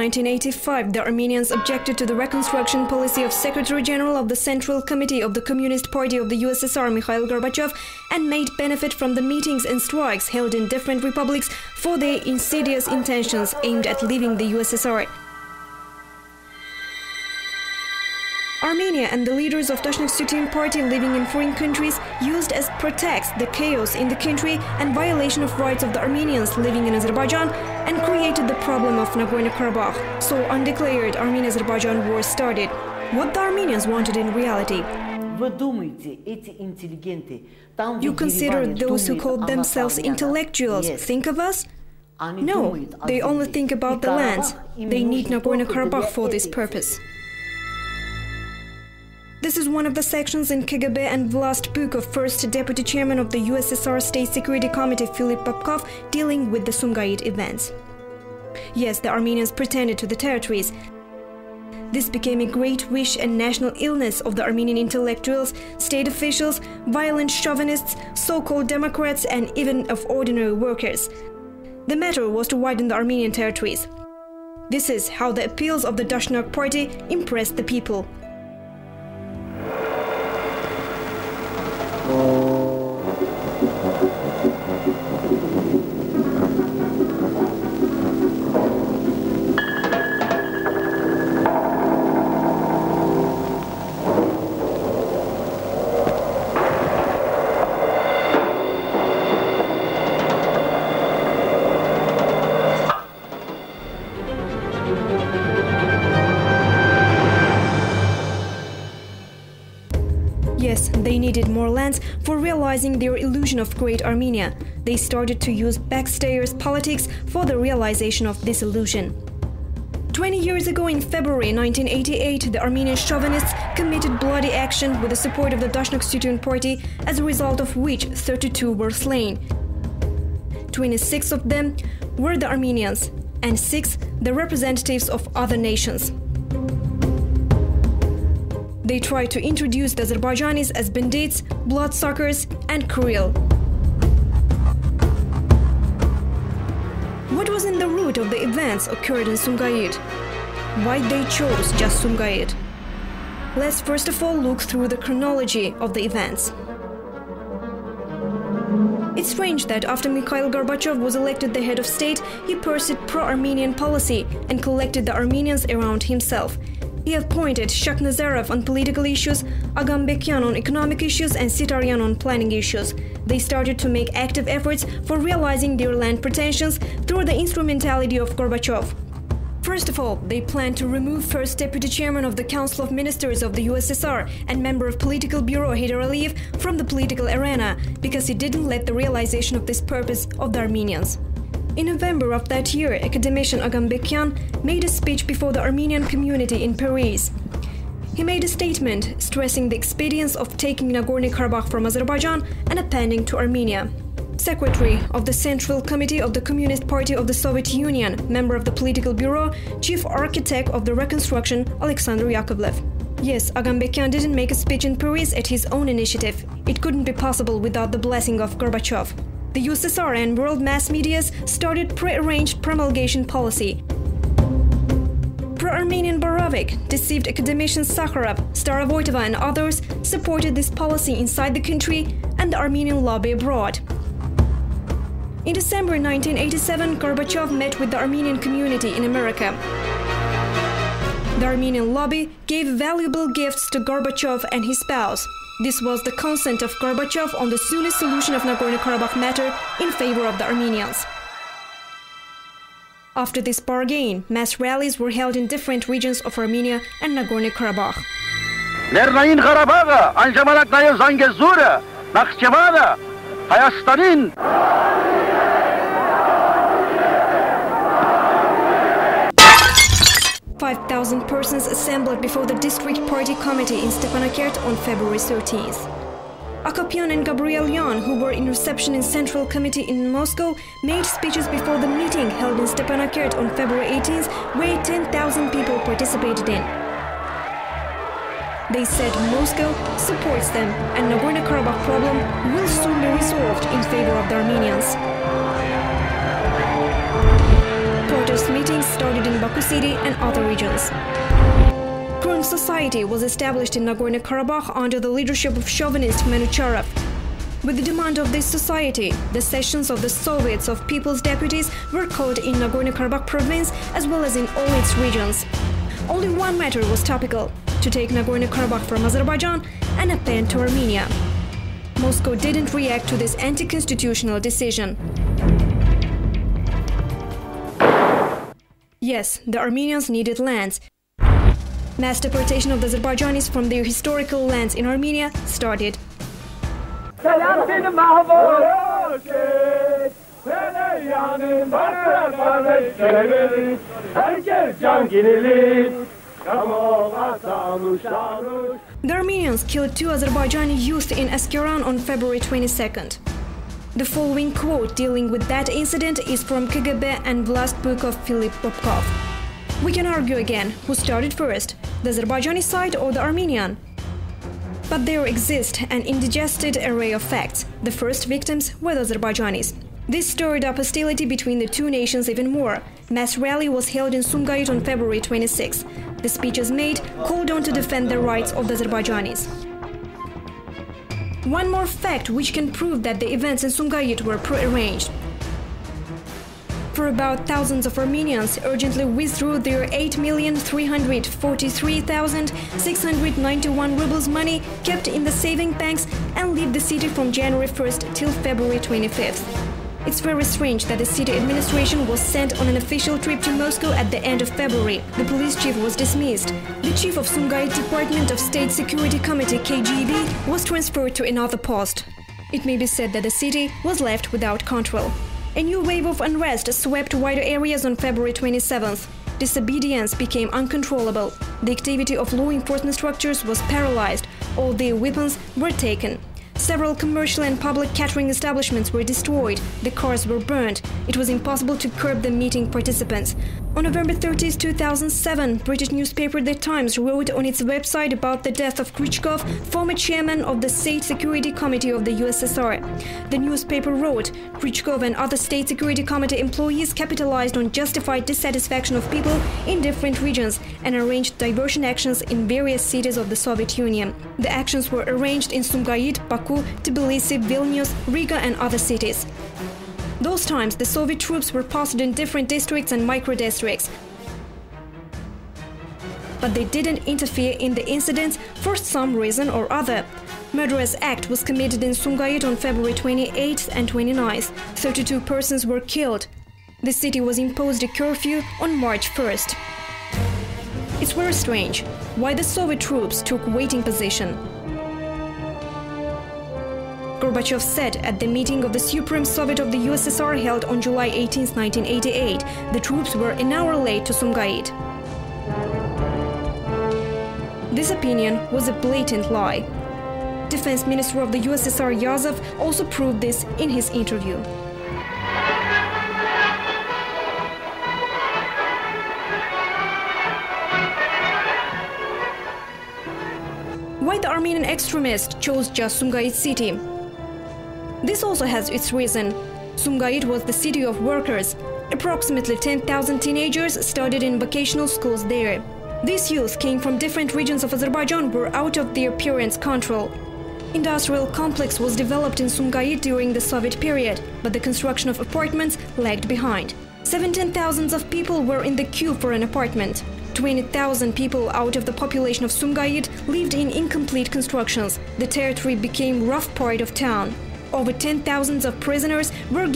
1985, the Armenians objected to the reconstruction policy of Secretary-General of the Central Committee of the Communist Party of the USSR, Mikhail Gorbachev, and made benefit from the meetings and strikes held in different republics for their insidious intentions aimed at leaving the USSR. Armenia and the leaders of Dashnak Party living in foreign countries used as pretext the chaos in the country and violation of rights of the Armenians living in Azerbaijan and created the problem of Nagorno-Karabakh. So undeclared Armenian-Azerbaijan war started. What the Armenians wanted in reality. You consider those who call themselves intellectuals think of us? No, they only think about the lands. They need Nagorno-Karabakh for this purpose. This is one of the sections in KGB and Vlast book of first deputy chairman of the USSR State Security Committee Philip Popkov dealing with the Sumgait events. Yes, the Armenians pretended to the territories. This became a great wish and national illness of the Armenian intellectuals, state officials, violent chauvinists, so-called Democrats, and even of ordinary workers. The matter was to widen the Armenian territories. This is how the appeals of the Dashnak party impressed the people. Yes, they needed more lands for realizing their illusion of Great Armenia. They started to use backstairs politics for the realization of this illusion. 20 years ago in February 1988, the Armenian chauvinists committed bloody action with the support of the Dashnak party, as a result of which 32 were slain. 26 of them were the Armenians, and 6 the representatives of other nations. They tried to introduce the Azerbaijanis as bandits, bloodsuckers, and cruel. What was in the root of the events occurred in Sumgayit? Why they chose just Sumgayit? Let's first of all look through the chronology of the events. It's strange that after Mikhail Gorbachev was elected the head of state, he pursued pro-Armenian policy and collected the Armenians around himself. He appointed Shakhnazarov on political issues, Agambekyan on economic issues, and Sitaryan on planning issues. They started to make active efforts for realizing their land pretensions through the instrumentality of Gorbachev. First of all, they planned to remove first deputy chairman of the Council of Ministers of the USSR and member of Political Bureau Heydar Aliyev from the political arena, because he didn't let the realization of this purpose of the Armenians. In November of that year, academician Agambekyan made a speech before the Armenian community in Paris. He made a statement stressing the expedience of taking Nagorno-Karabakh from Azerbaijan and appending to Armenia. Secretary of the Central Committee of the Communist Party of the Soviet Union, member of the Political Bureau, chief architect of the reconstruction, Alexander Yakovlev. Yes, Agambekyan didn't make a speech in Paris at his own initiative. It couldn't be possible without the blessing of Gorbachev. The USSR and world mass medias started pre-arranged promulgation policy. Pro-Armenian Borovik, deceived academicians Sakharov, Starovoitova and others supported this policy inside the country and the Armenian lobby abroad. In December 1987, Gorbachev met with the Armenian community in America. The Armenian lobby gave valuable gifts to Gorbachev and his spouse. This was the consent of Gorbachev on the soonest solution of Nagorno-Karabakh matter in favor of the Armenians. After this bargain, mass rallies were held in different regions of Armenia and Nagorno-Karabakh. 5,000 persons assembled before the district party committee in Stepanakert on February 13th. Akopyan and Gabrielyan, who were in reception in Central Committee in Moscow, made speeches before the meeting held in Stepanakert on February 18th, where 10,000 people participated in. They said Moscow supports them and Nagorno-Karabakh problem will soon be resolved in favor of the Armenians. Protests meetings started in Baku city and other regions. Current society was established in Nagorno-Karabakh under the leadership of chauvinist Menucharov. With the demand of this society, the sessions of the Soviets of People's Deputies were called in Nagorno-Karabakh province as well as in all its regions. Only one matter was topical: to take Nagorno-Karabakh from Azerbaijan and append to Armenia. Moscow didn't react to this anti-constitutional decision. Yes, the Armenians needed lands. Mass deportation of the Azerbaijanis from their historical lands in Armenia started. The Armenians killed 2 Azerbaijani youth in Askeran on February 22nd. The following quote dealing with that incident is from KGB and Vlast book of Philip Popkov. We can argue again who started first, the Azerbaijani side or the Armenian. But there exists an indigested array of facts. The first victims were the Azerbaijanis. This stirred up hostility between the two nations even more. Mass rally was held in Sumgait on February 26. The speeches made called on to defend the rights of the Azerbaijanis. One more fact which can prove that the events in Sumgayit were prearranged. For about thousands of Armenians urgently withdrew their 8,343,691 rubles money kept in the saving banks and leave the city from January 1st till February 25th. It's very strange that the city administration was sent on an official trip to Moscow at the end of February. The police chief was dismissed. The chief of Sumgait Department of State Security Committee KGB was transferred to another post. It may be said that the city was left without control. A new wave of unrest swept wider areas on February 27th. Disobedience became uncontrollable. The activity of law enforcement structures was paralyzed. All their weapons were taken. Several commercial and public catering establishments were destroyed. The cars were burned. It was impossible to curb the meeting participants. On November 30, 2007, British newspaper The Times wrote on its website about the death of Krychkov, former chairman of the State Security Committee of the USSR. The newspaper wrote, Krychkov and other State Security Committee employees capitalized on justified dissatisfaction of people in different regions and arranged diversion actions in various cities of the Soviet Union. The actions were arranged in Sumgayit, Baku, Tbilisi, Vilnius, Riga and other cities. Those times, the Soviet troops were posted in different districts and micro-districts. But they didn't interfere in the incidents for some reason or other. Murderous act was committed in Sumgayit on February 28th and 29th. 32 persons were killed. The city was imposed a curfew on March 1st. It's very strange why the Soviet troops took waiting position. Gorbachev said at the meeting of the Supreme Soviet of the USSR held on July 18, 1988, the troops were an hour late to Sumgayit. This opinion was a blatant lie. Defense Minister of the USSR Yazov also proved this in his interview. Why the Armenian extremists chose just Sumgayit city? This also has its reason. Sumgayit was the city of workers. Approximately 10,000 teenagers studied in vocational schools there. These youth came from different regions of Azerbaijan were out of their parents' control. Industrial complex was developed in Sumgayit during the Soviet period, but the construction of apartments lagged behind. 17,000 of people were in the queue for an apartment. 20,000 people out of the population of Sumgayit lived in incomplete constructions. The territory became rough part of town. Over 10,000 of prisoners were